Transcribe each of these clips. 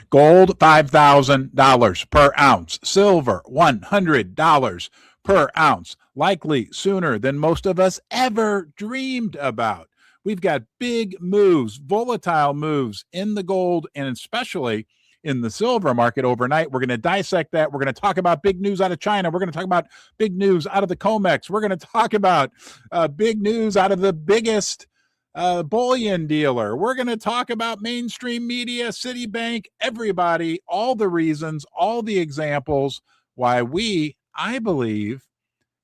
Gold, $5,000 per ounce. Silver, $100 per ounce. Likely sooner than most of us ever dreamed about. We've got big moves, volatile moves in the gold and especially in the silver market overnight. We're going to dissect that. We're going to talk about big news out of China. We're going to talk about big news out of the COMEX. We're going to talk about big news out of the biggest bullion dealer. We're going to talk about mainstream media, Citibank, everybody, all the reasons, all the examples why we, I believe,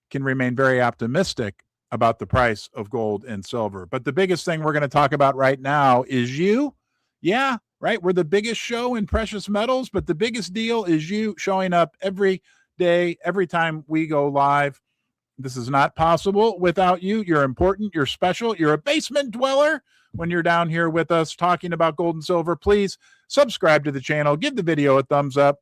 can remain very optimistic about the price of gold and silver. But the biggest thing we're going to talk about right now is you. Yeah, right. We're the biggest show in precious metals, but the biggest deal is you showing up every day, every time we go live. This is not possible without you. You're important. You're special. You're a basement dweller when you're down here with us talking about gold and silver. Please subscribe to the channel. Give the video a thumbs up.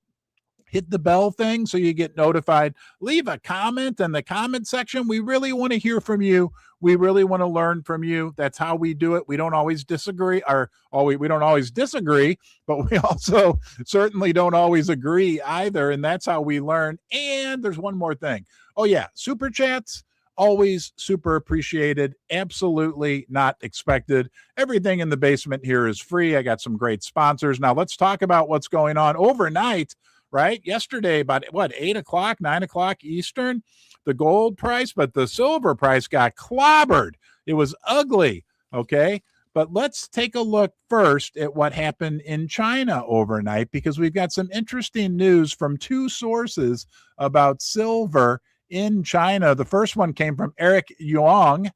Hit the bell thing so you get notified. Leave a comment in the comment section. We really want to hear from you. We really want to learn from you. That's how we do it. We don't always disagree, we don't always disagree, but we also certainly don't always agree either. And that's how we learn. And there's one more thing. Oh yeah, super chats, always super appreciated. Absolutely not expected. Everything in the basement here is free. I got some great sponsors. Now let's talk about what's going on overnight. Right? Yesterday, about 8 o'clock, 9 o'clock Eastern, the gold price, but the silver price got clobbered. It was ugly. Okay. But let's take a look first at what happened in China overnight, because we've got some interesting news from two sources about silver in China. The first one came from Eric Yuang,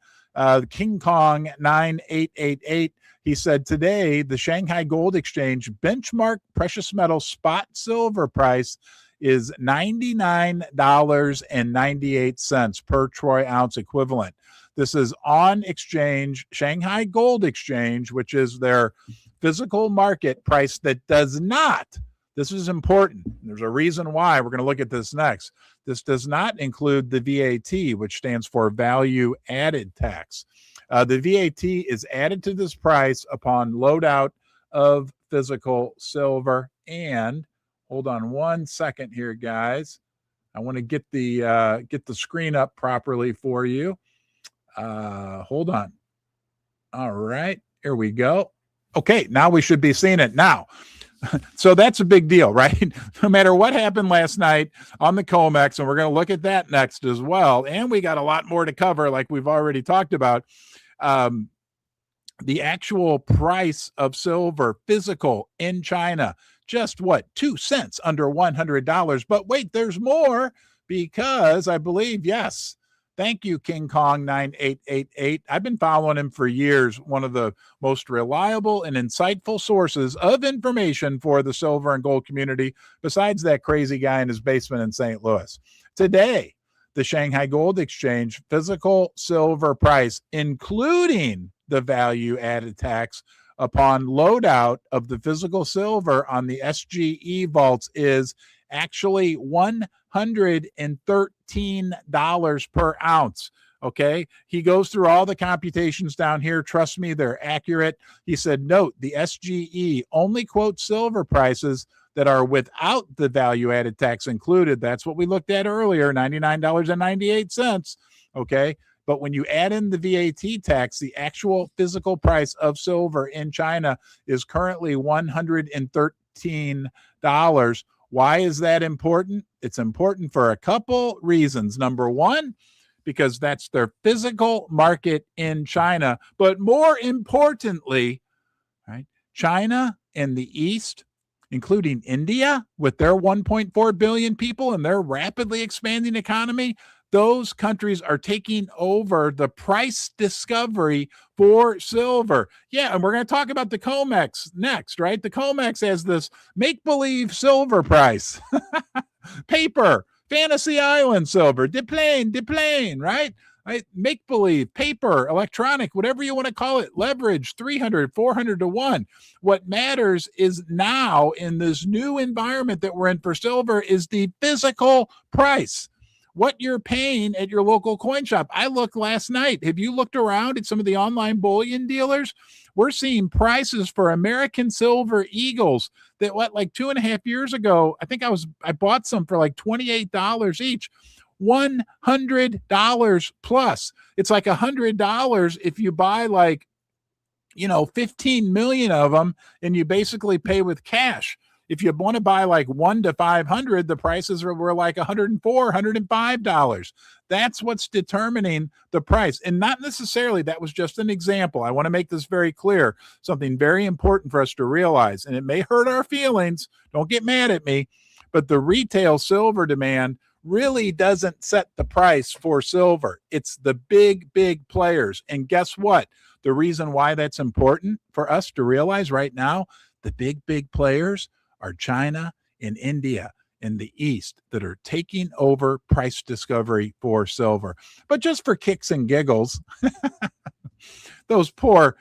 King Kong 9888. He said today the Shanghai Gold Exchange benchmark precious metal spot silver price is $99.98 per troy ounce equivalent. This is on exchange, Shanghai Gold Exchange, which is their physical market price that does not, this is important. There's a reason why. We're going to look at this next. This does not include the VAT, which stands for value added tax. The VAT is added to this price upon loadout of physical silver. And hold on one second here, guys. I want to get the screen up properly for you. Hold on. All right, here we go. Okay, now we should be seeing it now. So that's a big deal, right? No matter what happened last night on the COMEX, and we're going to look at that next as well. And we got a lot more to cover, like we've already talked about. The actual price of silver physical in China, just 2 cents under $100. But wait, there's more, because I believe, yes, thank you, King Kong 9888. I've been following him for years. One of the most reliable and insightful sources of information for the silver and gold community, besides that crazy guy in his basement in St. Louis. Today, the Shanghai Gold Exchange physical silver price, including the value added tax upon loadout of the physical silver on the SGE vaults, is actually $113 per ounce. Okay. He goes through all the computations down here. Trust me, they're accurate. He said, note, the SGE only quotes silver prices that are without the value added tax included. That's what we looked at earlier, $99.98. Okay. But when you add in the VAT tax, the actual physical price of silver in China is currently $113. Why is that important? It's important for a couple reasons. Number one, because that's their physical market in China. But more importantly, right, China and the East, including India, with their 1.4 billion people and their rapidly expanding economy, those countries are taking over the price discovery for silver. Yeah, and we're going to talk about the COMEX next, right? The COMEX has this make-believe silver price. Paper, Fantasy Island silver, deplane, right? Make-believe, paper, electronic, whatever you want to call it, leverage, 300, 400 to 1. What matters is now in this new environment that we're in for silver is the physical price. what you're paying at your local coin shop. I looked last night. Have you looked around at some of the online bullion dealers? We're seeing prices for American silver eagles that like 2.5 years ago, I bought some for like $28 each. $100 plus. It's like $100 if you buy like 15 million of them, and you basically pay with cash. If you want to buy like 1 to 500, the prices were like $104, $105. That's what's determining the price. And not necessarily, that was just an example. I want to make this very clear, something very important for us to realize, and it may hurt our feelings. Don't get mad at me, but the retail silver demand really doesn't set the price for silver. It's the big players. And guess what? The reason why that's important for us to realize right now, the big players are China and India in the East that are taking over price discovery for silver. But just for kicks and giggles, those poor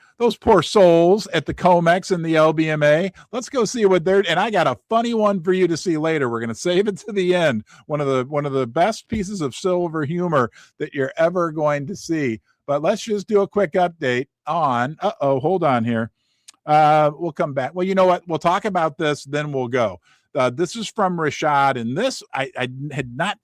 souls at the COMEX and the LBMA, let's go see what they're, and I got a funny one for you to see later. We're going to save it to the end. One of the best pieces of silver humor that you're ever going to see. But let's just do a quick update on, hold on here. We'll come back. Well, you know what? We'll talk about this, then we'll go. This is from Rashad, and this, I had not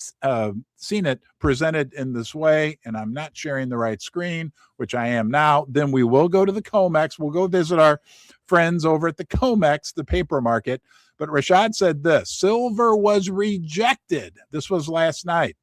seen it presented in this way, and I'm not sharing the right screen, which I am now. Then we will go to the COMEX. We'll go visit our friends over at the COMEX, the paper market. But Rashad said this: silver was rejected. This was last night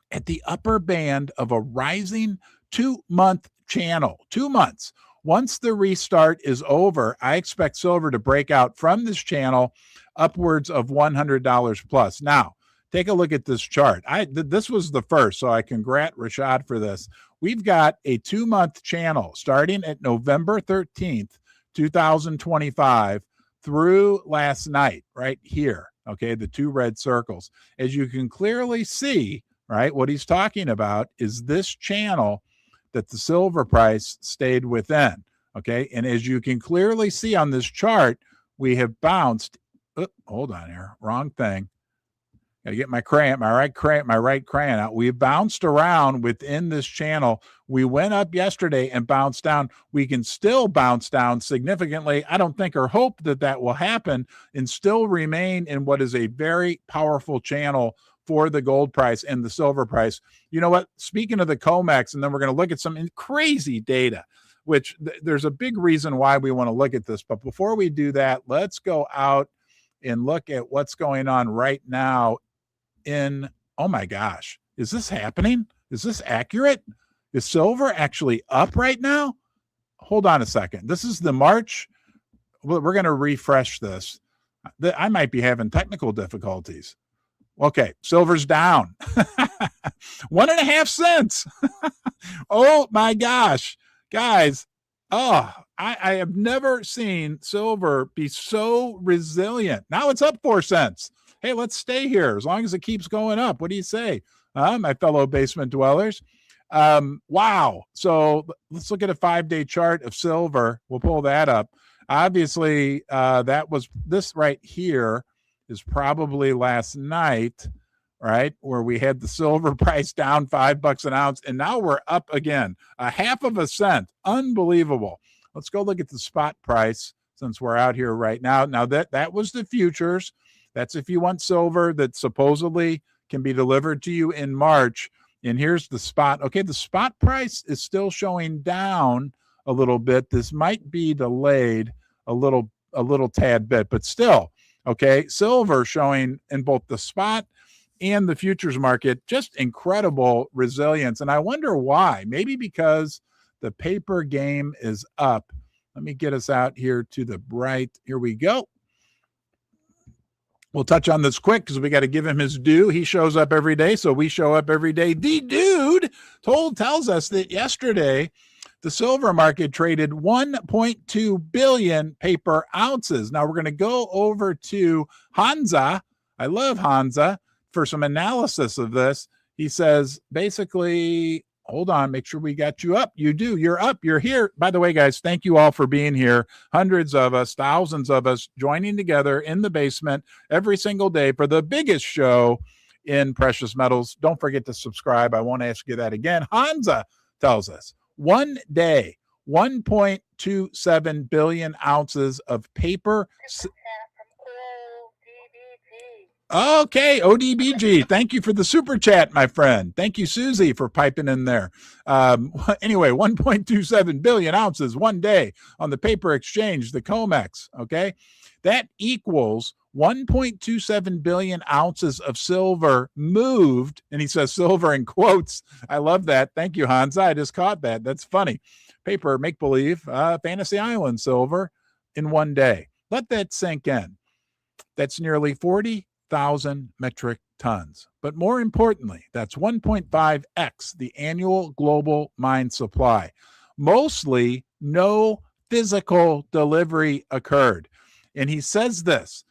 at the upper band of a rising 2-month channel. 2 months. Once the restart is over, I expect silver to break out from this channel upwards of $100 plus. Now, take a look at this chart. This was the first, so I congrat Rashad for this. We've got a 2-month channel starting at November 13th, 2025 through last night, right here. Okay, the 2 red circles. As you can clearly see, right, what he's talking about is this channel that the silver price stayed within. Okay, and as you can clearly see on this chart, we have bounced. Hold on here, wrong thing. Gotta get my right crayon out. We bounced around within this channel. We went up yesterday and bounced down. We can still bounce down significantly. I don't think or hope that will happen, and still remain in what is a very powerful channel for the gold price and the silver price. You know what? Speaking of the COMEX, and then we're going to look at some crazy data, which there's a big reason why we want to look at this. But before we do that, let's go out and look at what's going on right now oh my gosh, is this happening? Is this accurate? Is silver actually up right now? Hold on a second. This is the March. We're going to refresh this. I might be having technical difficulties. Okay, silver's down 1.5 cents. Oh my gosh, guys. Oh, I have never seen silver be so resilient. Now it's up 4 cents. Hey, let's stay here as long as it keeps going up. What do you say, my fellow basement dwellers? Wow. So let's look at a 5-day chart of silver. We'll pull that up. Obviously, that was this right here is probably last night, right, where we had the silver price down $5 an ounce, and now we're up again, 0.5 cent. Unbelievable. Let's go look at the spot price since we're out here right now. Now that was the futures. That's if you want silver that supposedly can be delivered to you in March. And here's the spot. Okay, the spot price is still showing down a little bit. This might be delayed a little tad bit, but still. Okay, silver showing in both the spot and the futures market just incredible resilience. And I wonder why. Maybe because the paper game is up. Let me get us out here to the right. Here we go. We'll touch on this quick because we got to give him his due. He shows up every day, so we show up every day. The dude tells us that yesterday the silver market traded 1.2 billion paper ounces. Now we're going to go over to Hansa. I love Hansa for some analysis of this. He says basically, hold on, make sure we got you up. You do. You're up. You're here. By the way, guys, thank you all for being here. Hundreds of us, thousands of us joining together in the basement every single day for the biggest show in precious metals. Don't forget to subscribe. I won't ask you that again. Hansa tells us one day, 1.27 billion ounces of paper. Okay, ODBG. Thank you for the super chat, my friend. Thank you, Susie, for piping in there. Anyway, 1.27 billion ounces one day on the paper exchange, the COMEX. Okay, that equals 1.27 billion ounces of silver moved. And he says silver in quotes. I love that. Thank you, Hansa. I just caught that. That's funny. Paper, make believe, Fantasy Island silver in one day. Let that sink in. That's nearly 40,000 metric tons. But more importantly, that's 1.5x the annual global mine supply. Mostly no physical delivery occurred. And he says this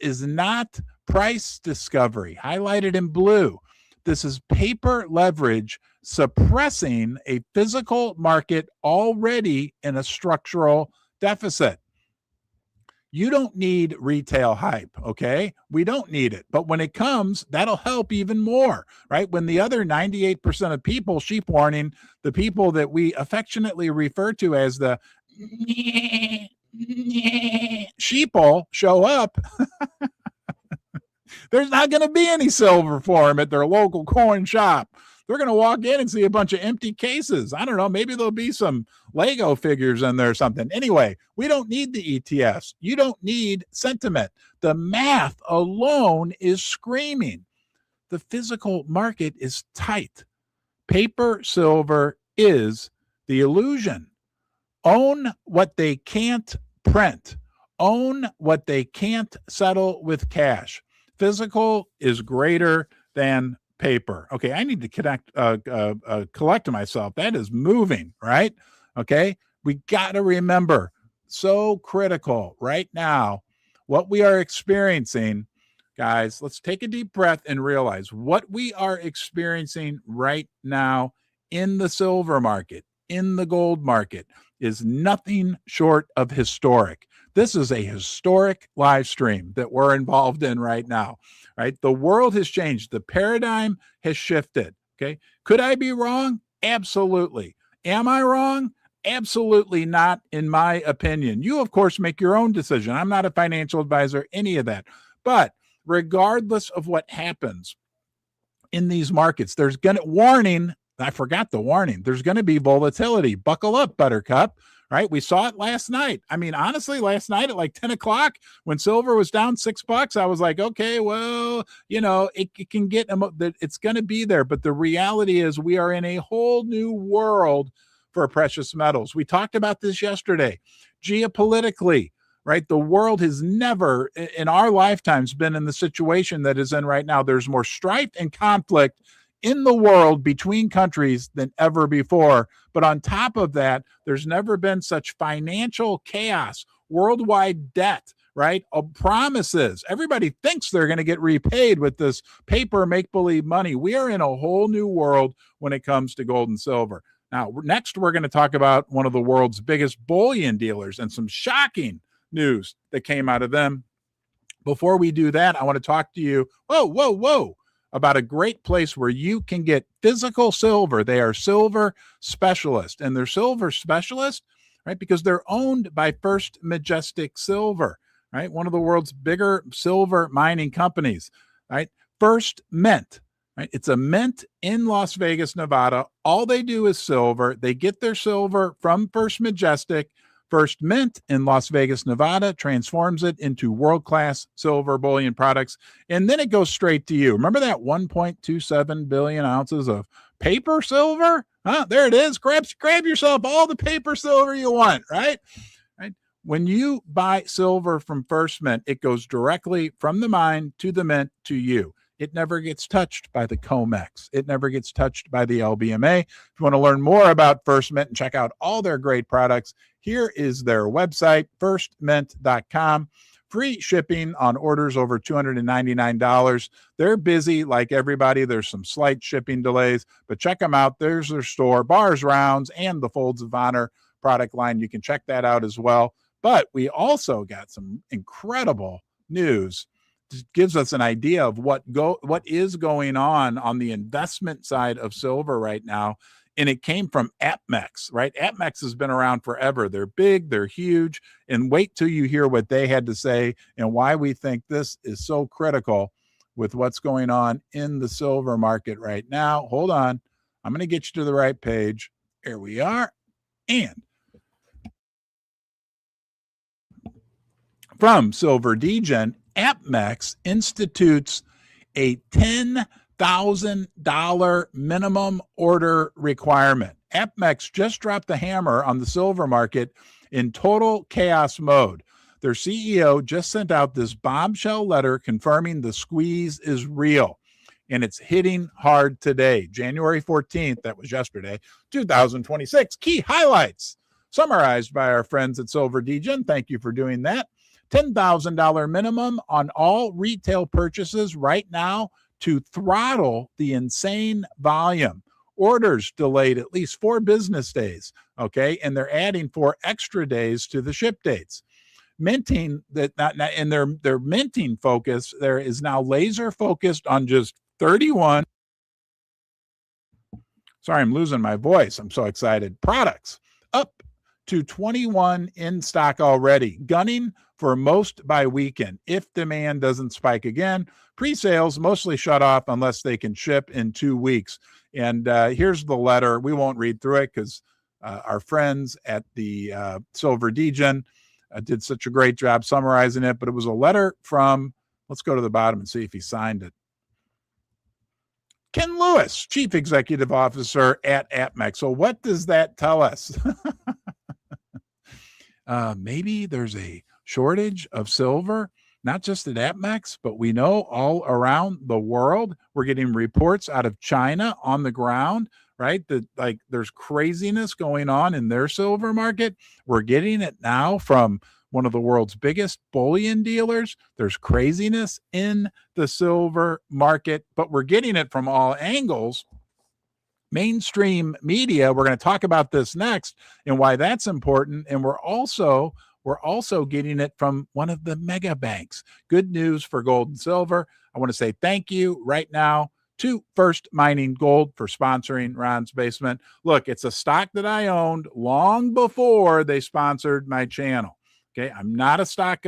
is not price discovery, highlighted in blue. This is paper leverage suppressing a physical market already in a structural deficit. You don't need retail hype, okay? We don't need it. But when it comes, that'll help even more, right? When the other 98% of people, sheep warning, the people that we affectionately refer to as the sheeple show up, there's not going to be any silver for them at their local coin shop. They're going to walk in and see a bunch of empty cases. I don't know. Maybe there'll be some Lego figures in there or something. Anyway, we don't need the ETFs. You don't need sentiment. The math alone is screaming. The physical market is tight. Paper silver is the illusion. Own what they can't print. Own what they can't settle with cash. Physical is greater than paper. Okay, I need to collect myself. That is moving, right? Okay, we got to remember, so critical right now, what we are experiencing, guys. Let's take a deep breath and realize what we are experiencing right now in the silver market, in the gold market, is nothing short of historic. This is a historic live stream that we're involved in right now, right? The world has changed. The paradigm has shifted, okay? Could I be wrong? Absolutely. Am I wrong? Absolutely not, in my opinion. You, of course, make your own decision. I'm not a financial advisor, any of that. But regardless of what happens in these markets, there's going to, warning, I forgot the warning, there's going to be volatility. Buckle up, Buttercup. Right? We saw it last night. I mean, honestly, last night at like 10 o'clock when silver was down $6, I was like, okay, well, you know, it can get, it's going to be there. But the reality is we are in a whole new world for precious metals. We talked about this yesterday. Geopolitically, right? The world has never in our lifetimes been in the situation that is in right now. There's more strife and conflict in the world between countries than ever before. But on top of that, there's never been such financial chaos, worldwide debt, right? Promises. Everybody thinks they're going to get repaid with this paper make-believe money. We are in a whole new world when it comes to gold and silver. Now, next, we're going to talk about one of the world's biggest bullion dealers and some shocking news that came out of them. Before we do that, I want to talk to you. Whoa. About a great place where you can get physical silver. They are silver specialists, and they're silver specialists, right? Because they're owned by First Majestic Silver, right? One of the world's bigger silver mining companies, right? First Mint, right? It's a mint in Las Vegas, Nevada. All they do is silver. They get their silver from First Majestic. First Mint in Las Vegas, Nevada transforms it into world-class silver bullion products, and then it goes straight to you. Remember that 1.27 billion ounces of paper silver? There it is. Grab yourself all the paper silver you want, right? When you buy silver from First Mint, it goes directly from the mine to the mint to you. It never gets touched by the COMEX. It never gets touched by the LBMA. If you want to learn more about First Mint and check out all their great products, here is their website, firstmint.com. Free shipping on orders over $299. They're busy like everybody. There's some slight shipping delays, but check them out. There's their store, bars, rounds, and the Folds of Honor product line. You can check that out as well. But we also got some incredible news gives us an idea of what is going on the investment side of silver right now. And it came from APMEX, right? APMEX has been around forever. They're big, they're huge, and wait till you hear what they had to say and why we think this is so critical with what's going on in the silver market right now. Hold on. I'm going to get you to the right page. Here we are. And from Silver Degen, APMEX institutes a $10,000 minimum order requirement. APMEX just dropped the hammer on the silver market in total chaos mode. Their CEO just sent out this bombshell letter confirming the squeeze is real, and it's hitting hard today. January 14th, that was yesterday, 2026. Key highlights summarized by our friends at Silver Degen. Thank you for doing that. $10,000 minimum on all retail purchases right now to throttle the insane volume. Orders delayed at least 4 business days, okay? And they're adding 4 extra days to the ship dates. Minting, and their minting focus there is now laser focused on just 31. Sorry, I'm losing my voice. I'm so excited. Products up to 21 in stock already, gunning for most by weekend if demand doesn't spike again. Pre-sales mostly shut off unless they can ship in 2 weeks. And here's the letter. We won't read through it because our friends at the Silver Degen did such a great job summarizing it, but it was a letter from, let's go to the bottom and see if he signed it. Ken Lewis, Chief Executive Officer at APMEX. So what does that tell us? Maybe there's a shortage of silver, not just at APMEX, but we know all around the world. We're getting reports out of China on the ground, right? That like there's craziness going on in their silver market. We're getting it now from one of the world's biggest bullion dealers. There's craziness in the silver market, but we're getting it from all angles. Mainstream media, we're going to talk about this next and why that's important. And we're also getting it from one of the mega banks. Good news for gold and silver. I want to say thank you right now to First Mining Gold for sponsoring Ron's Basement. Look, it's a stock that I owned long before they sponsored my channel. Okay, I'm not a stock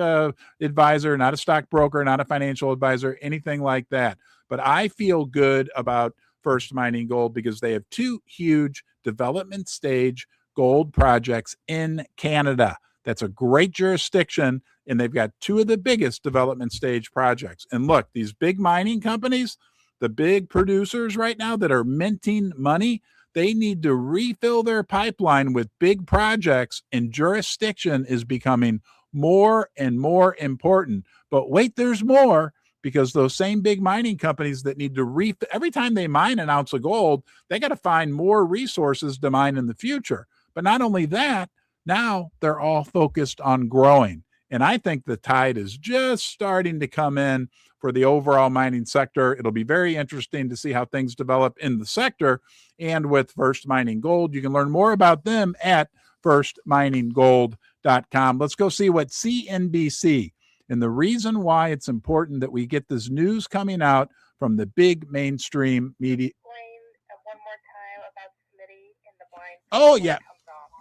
advisor, not a stock broker, not a financial advisor, anything like that. But I feel good about First Mining Gold because they have 2 huge development stage gold projects in Canada. That's a great jurisdiction, and they've got 2 of the biggest development stage projects. And look, these big mining companies, the big producers right now that are minting money, they need to refill their pipeline with big projects, and jurisdiction is becoming more and more important. But wait, there's more, because those same big mining companies that need to every time they mine an ounce of gold, they got to find more resources to mine in the future. But not only that, now they're all focused on growing. And I think the tide is just starting to come in for the overall mining sector. It'll be very interesting to see how things develop in the sector. And with First Mining Gold, you can learn more about them at firstmininggold.com. Let's go see what CNBC, and the reason why it's important that we get this news coming out from the big mainstream media. One more time about Smitty in the blind. Oh, yeah.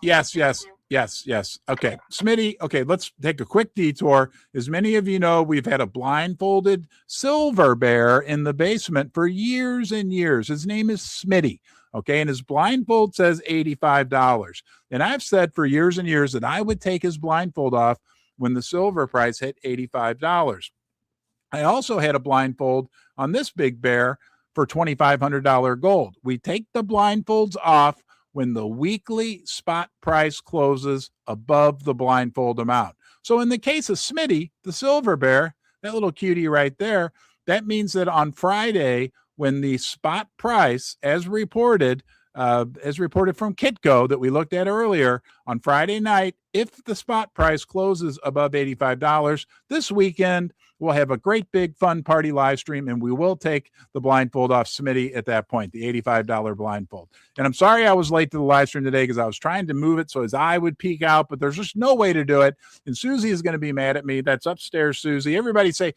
Yes. Okay. Smitty, okay, let's take a quick detour. As many of you know, we've had a blindfolded silver bear in the basement for years and years. His name is Smitty, okay, and his blindfold says $85. And I've said for years and years that I would take his blindfold off when the silver price hit $85. I also had a blindfold on this big bear for $2,500 gold. We take the blindfolds off when the weekly spot price closes above the blindfold amount. So in the case of Smitty, the silver bear, that little cutie right there, that means that on Friday, when the spot price, as reported from Kitco that we looked at earlier, on Friday night, if the spot price closes above $85 this weekend, We'll have a great big fun party live stream, and we will take the blindfold off Smitty at that point, the $85 blindfold. And I'm sorry I was late to the live stream today because I was trying to move it so his eye would peek out, but there's just no way to do it. And Susie is going to be mad at me. That's upstairs Susie. Everybody say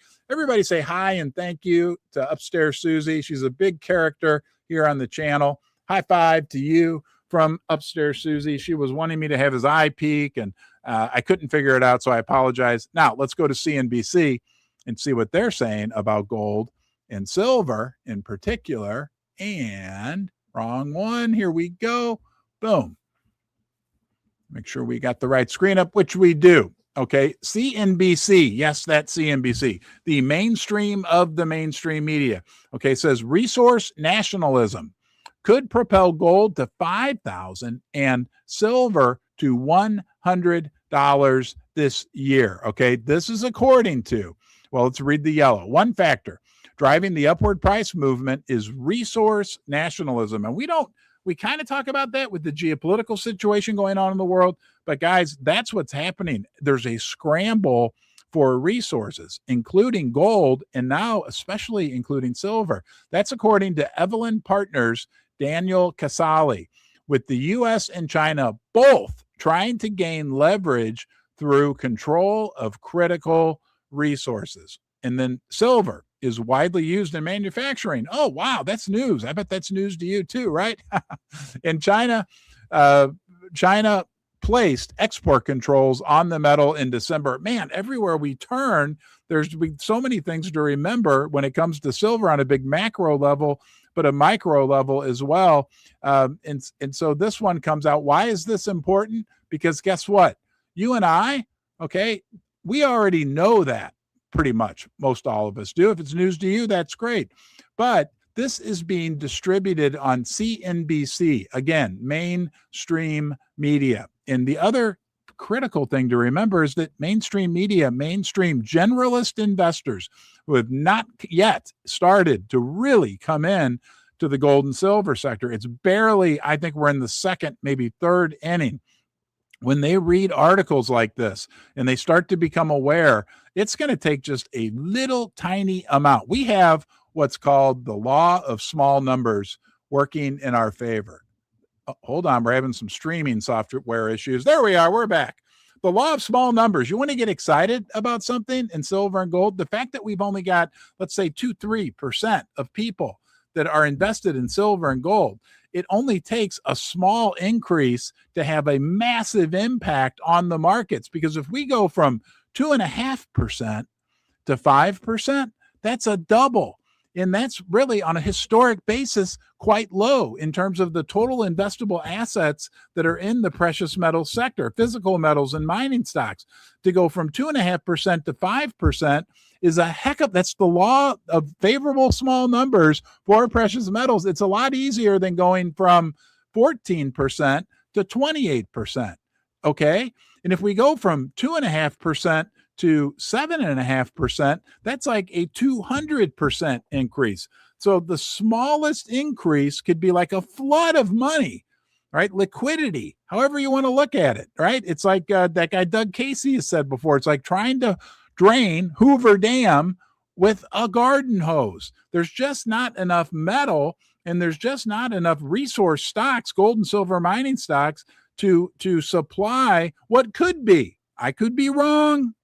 hi and thank you to upstairs Susie. She's a big character here on the channel. High five to you from upstairs Susie. She was wanting me to have his eye peek, and I couldn't figure it out, so I apologize. Now let's go to CNBC and see what they're saying about gold and silver in particular. And wrong one. Here we go. Boom. Make sure we got the right screen up, which we do. Okay. CNBC. Yes, that's CNBC. The mainstream of the mainstream media. Okay. Says resource nationalism could propel gold to $5,000 and silver to $100 this year. Okay. This is according to, well, let's read the yellow. One factor driving the upward price movement is resource nationalism. And we kind of talk about that with the geopolitical situation going on in the world. But guys, that's what's happening. There's a scramble for resources, including gold, and now especially including silver. That's according to Evelyn Partners' Daniel Casale, with the U.S. and China both trying to gain leverage through control of critical resources. And then silver is widely used in manufacturing. Oh, wow, that's news. I bet that's news to you too, right? In China, China placed export controls on the metal in December. Man, everywhere we turn, there's so many things to remember when it comes to silver on a big macro level, but a micro level as well. And so this one comes out. Why is this important? Because guess what? You and I, okay, we already know that pretty much. Most all of us do. If it's news to you, that's great. But this is being distributed on CNBC, again, mainstream media. And the other critical thing to remember is that mainstream media, mainstream generalist investors who have not yet started to really come in to the gold and silver sector. It's barely, I think we're in the second, maybe third inning. When they read articles like this and they start to become aware, it's going to take just a little tiny amount. We have what's called the law of small numbers working in our favor. Oh, hold on, we're having some streaming software issues. There we are, we're back. The law of small numbers. You want to get excited about something in silver and gold? The fact that we've only got, let's say, 2-3% of people that are invested in silver and gold, it only takes a small increase to have a massive impact on the markets. Because if we go from 2.5% to 5%, that's a double. And that's really on a historic basis quite low in terms of the total investable assets that are in the precious metal sector, physical metals and mining stocks. To go from 2.5% to 5% is a heck of, that's the law of favorable small numbers for precious metals. It's a lot easier than going from 14% to 28%. Okay. And if we go from 2.5% to 7.5%, that's like a 200% increase. So the smallest increase could be like a flood of money, right? Liquidity, however you want to look at it, right? It's like that guy Doug Casey has said before. It's like trying to drain Hoover Dam with a garden hose. There's just not enough metal, and there's just not enough resource stocks, gold and silver mining stocks, to supply what could be. I could be wrong.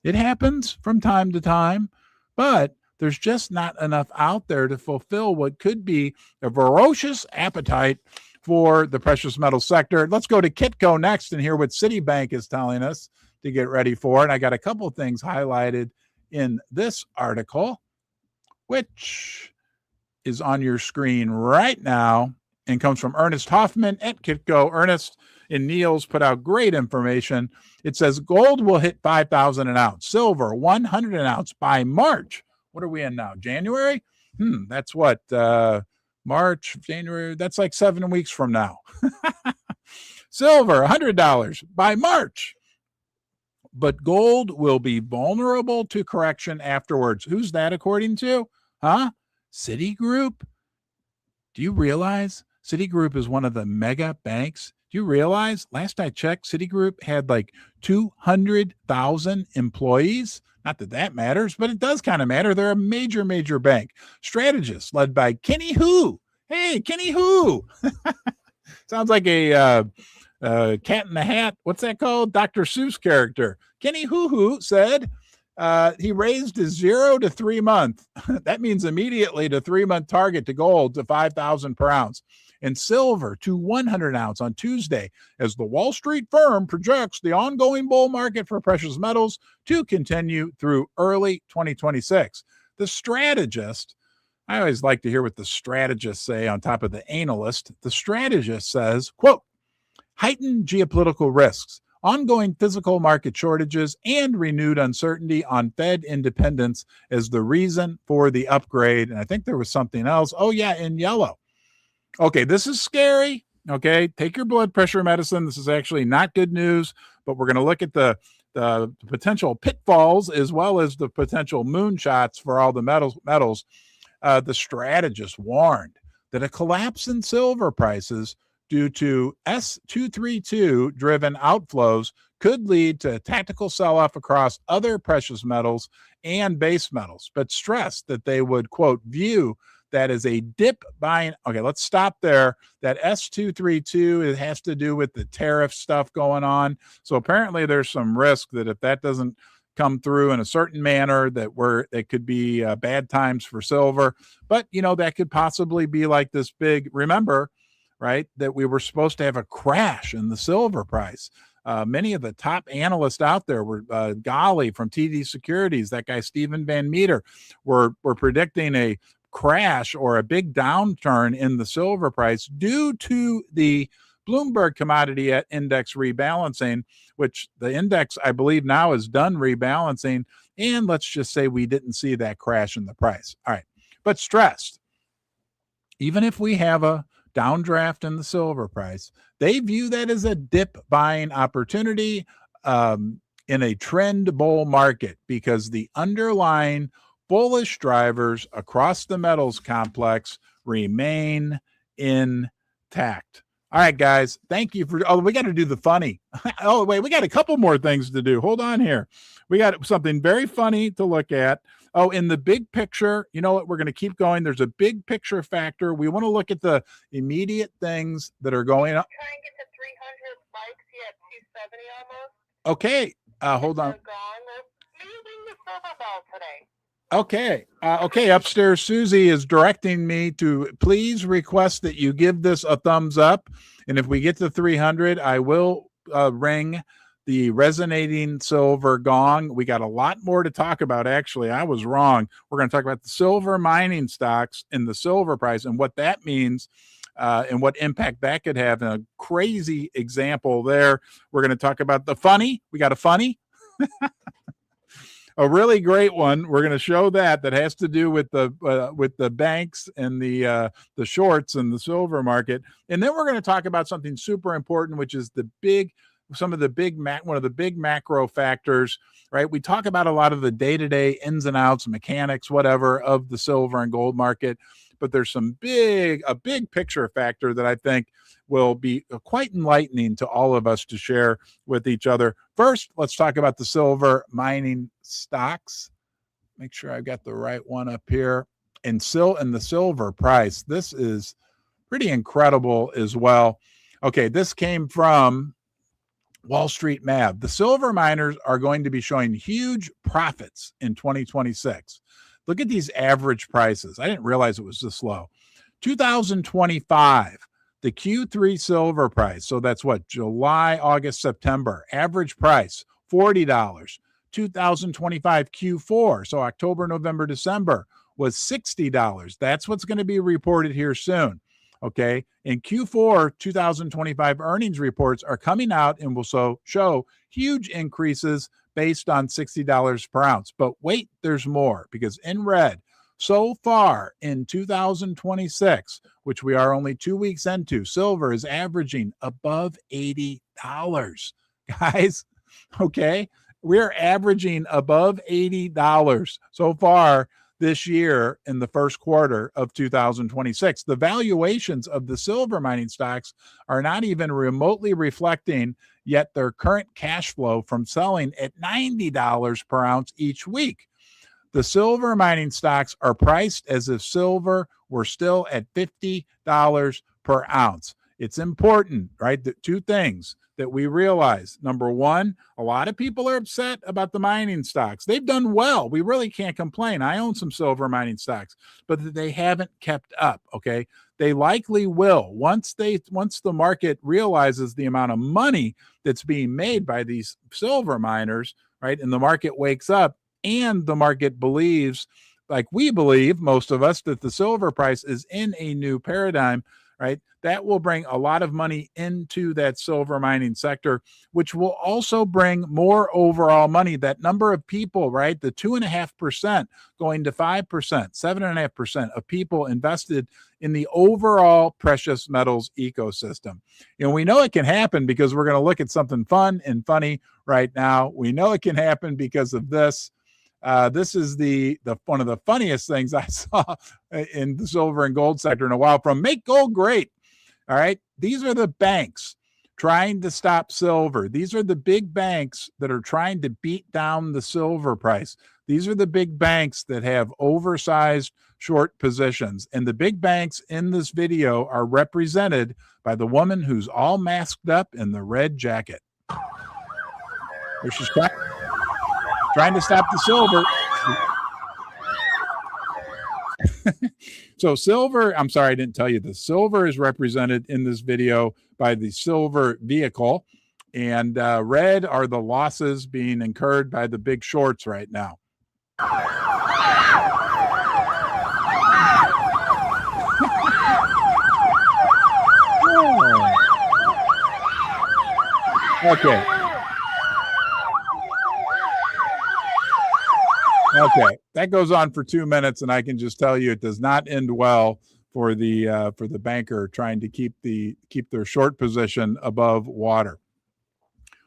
It happens from time to time, but there's just not enough out there to fulfill what could be a ferocious appetite for the precious metal sector. Let's go to Kitco next and hear what Citibank is telling us to get ready for. And I got a couple of things highlighted in this article, which is on your screen right now and comes from Ernest Hoffman at Kitco. Ernest and Niels put out great information. It says gold will hit 5,000 an ounce, silver 100 an ounce by March. What are we in now? January? That's what? March, January. That's like 7 weeks from now. Silver, $100 by March. But gold will be vulnerable to correction afterwards. Who's that according to? Citigroup? Do you realize Citigroup is one of the mega banks? Do you realize last I checked, Citigroup had like 200,000 employees? Not that that matters, but it does kind of matter. They're a major, major bank. Strategists led by Kenny Hu. Hey, Kenny Hu. Sounds like a Cat in the Hat. What's that called? Dr. Seuss character. Kenny Hu said he raised his 0 to 3 month. That means immediately to 3 month target to gold to 5,000 per ounce and silver to 100 ounce on Tuesday as the Wall Street firm projects the ongoing bull market for precious metals to continue through early 2026. The strategist, I always like to hear what the strategists say on top of the analyst. The strategist says, quote, heightened geopolitical risks, ongoing physical market shortages, and renewed uncertainty on Fed independence as the reason for the upgrade. And I think there was something else. Oh, yeah, in yellow. Okay, this is scary. Okay, take your blood pressure medicine. This is actually not good news, but we're going to look at the potential pitfalls as well as the potential moonshots for all the metals. The strategist warned that a collapse in silver prices due to S232 driven outflows could lead to a tactical sell-off across other precious metals and base metals, but stressed that they would, quote, view that as a dip buying. Okay, let's stop there. That S232, it has to do with the tariff stuff going on. So apparently there's some risk that if that doesn't come through in a certain manner, that it could be bad times for silver. But, that could possibly be like this big, remember, right, that we were supposed to have a crash in the silver price. Many of the top analysts out there were Golly from TD Securities, that guy Stephen Van Meter, were predicting a crash or a big downturn in the silver price due to the Bloomberg Commodity Index rebalancing, which the index, I believe, now is done rebalancing. And let's just say we didn't see that crash in the price. All right. But stressed, even if we have a downdraft in the silver price, they view that as a dip buying opportunity in a trend bull market because the underlying bullish drivers across the metals complex remain intact. All right, guys, thank you for, we got to do the funny. Oh, wait, we got a couple more things to do. Hold on here. We got something very funny to look at. Oh, in the big picture, you know what? We're going to keep going. There's a big picture factor. We want to look at the immediate things that are going up. Try and get to 300 likes. Yeah, 270 almost. Okay, hold on. Maybe the silver ball today. Okay, upstairs, Susie is directing me to please request that you give this a thumbs up. And if we get to 300, I will ring the resonating silver gong. We got a lot more to talk about, actually. I was wrong. We're going to talk about the silver mining stocks and the silver price and what that means and what impact that could have. And a crazy example there. We're going to talk about the funny. We got a funny. A really great one. We're going to show that has to do with the banks and the shorts and the silver market, and then we're going to talk about something super important, which is one of the big macro factors. Right? We talk about a lot of the day-to-day ins and outs, mechanics, whatever, of the silver and gold market, but there's a big picture factor that I think will be quite enlightening to all of us to share with each other. First, let's talk about the silver mining stocks. Make sure I've got the right one up here. And the silver price. This is pretty incredible as well. Okay, this came from Wall Street Mab. The silver miners are going to be showing huge profits in 2026. Look at these average prices. I didn't realize it was this low. 2025. The Q3 silver price, so that's what, July, August, September, average price, $40. 2025 Q4, so October, November, December, was $60. That's what's going to be reported here soon, okay? In Q4, 2025 earnings reports are coming out and will show huge increases based on $60 per ounce. But wait, there's more, because in red, so far in 2026, which we are only 2 weeks into, silver is averaging above $80. Guys, okay? We're averaging above $80 so far this year in the first quarter of 2026. The valuations of the silver mining stocks are not even remotely reflecting yet their current cash flow from selling at $90 per ounce each week. The silver mining stocks are priced as if silver were still at $50 per ounce. It's important, right? The two things that we realize. Number one, a lot of people are upset about the mining stocks. They've done well. We really can't complain. I own some silver mining stocks, but they haven't kept up, okay? They likely will. Once the market realizes the amount of money that's being made by these silver miners, right? And the market wakes up and the market believes, like we believe, most of us, that the silver price is in a new paradigm, right? That will bring a lot of money into that silver mining sector, which will also bring more overall money. That number of people, right? The 2.5% going to 5%, 7.5% of people invested in the overall precious metals ecosystem. And we know it can happen because we're going to look at something fun and funny right now. We know it can happen because of this. This is the one of the funniest things I saw in the silver and gold sector in a while from Make Gold Great. All right. These are the banks trying to stop silver. These are the big banks that are trying to beat down the silver price. These are the big banks that have oversized short positions. And the big banks in this video are represented by the woman who's all masked up in the red jacket. Where she's trying to stop the silver. So silver, I'm sorry, I didn't tell you this. Silver is represented in this video by the silver vehicle, and red are the losses being incurred by the big shorts right now. Okay. Okay, that goes on for 2 minutes, and I can just tell you it does not end well for the banker trying to keep their short position above water.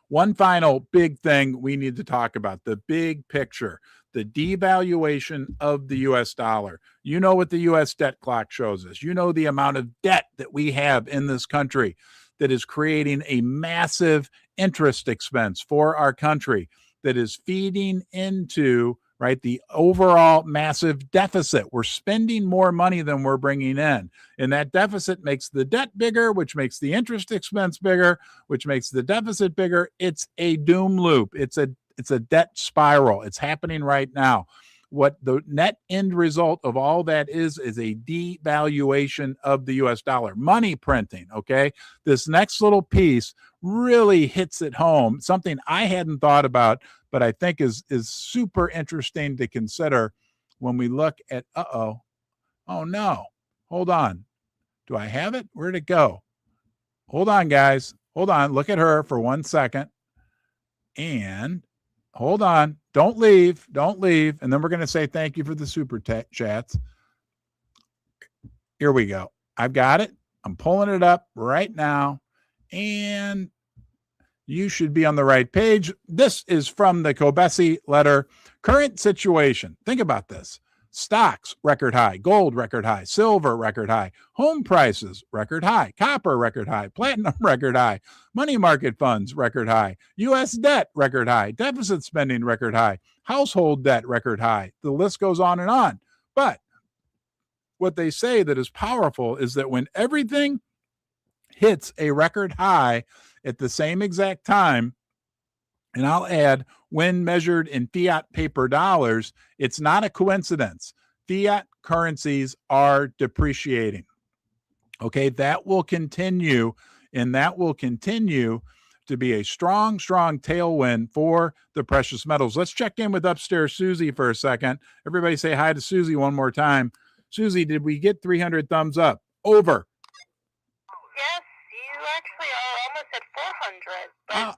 One final big thing we need to talk about, the big picture, the devaluation of the U.S. dollar. You know what the U.S. debt clock shows us. You know the amount of debt that we have in this country that is creating a massive interest expense for our country that is feeding into, right, the overall massive deficit. We're spending more money than we're bringing in. And that deficit makes the debt bigger, which makes the interest expense bigger, which makes the deficit bigger. It's a doom loop. It's a debt spiral. It's happening right now. What the net end result of all that is a devaluation of the U.S. dollar. Money printing, okay? This next little piece really hits it home, something I hadn't thought about, but I think is super interesting to consider when we look at, oh no, hold on. Do I have it? Where'd it go? Hold on, guys. Hold on. Look at her for 1 second. And hold on. Don't leave. And then we're going to say thank you for the super chats. Here we go. I've got it. I'm pulling it up right now. And you should be on the right page. This is from the Kobesi letter. Current situation. Think about this. Stocks, record high. Gold, record high. Silver, record high. Home prices, record high. Copper, record high. Platinum, record high. Money market funds, record high. U.S. debt, record high. Deficit spending, record high. Household debt, record high. The list goes on and on. But what they say that is powerful is that when everything hits a record high at the same exact time, and I'll add, when measured in fiat paper dollars, it's not a coincidence. Fiat currencies are depreciating. Okay, that will continue, and that will continue to be a strong, strong tailwind for the precious metals. Let's check in with upstairs Susie for a second. Everybody say hi to Susie one more time. Susie, did we get 300 thumbs up? Over. Yes, you actually are almost at 400. But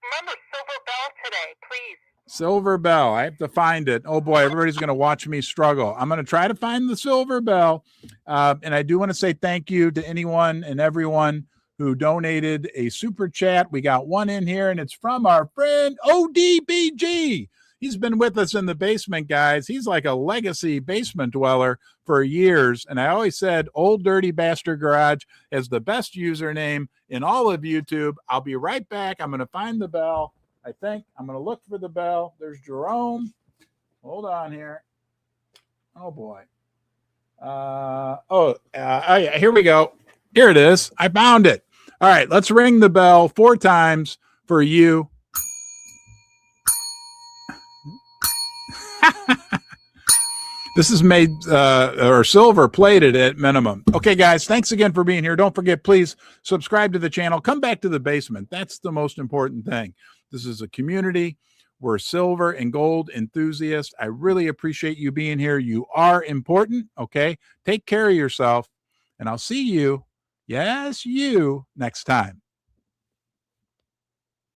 remember Silver Bell today, please. Silver Bell. I have to find it. Oh boy, everybody's going to watch me struggle. I'm going to try to find the Silver Bell. And I do want to say thank you to anyone and everyone who donated a super chat. We got one in here, and it's from our friend ODBG. He's been with us in the basement, guys. He's like a legacy basement dweller for years. And I always said Old Dirty Bastard Garage is the best username in all of YouTube. I'll be right back. I'm going to find the bell. I think I'm going to look for the bell. There's Jerome. Hold on here. Oh, boy. Here we go. Here it is. I found it. All right, let's ring the bell 4 times for you. This is made or silver plated at minimum. Okay, guys, thanks again for being here. Don't forget, please subscribe to the channel. Come back to the basement. That's the most important thing. This is a community. We're silver and gold enthusiasts. I really appreciate you being here. You are important. Okay, take care of yourself, and I'll see you, yes, you, next time.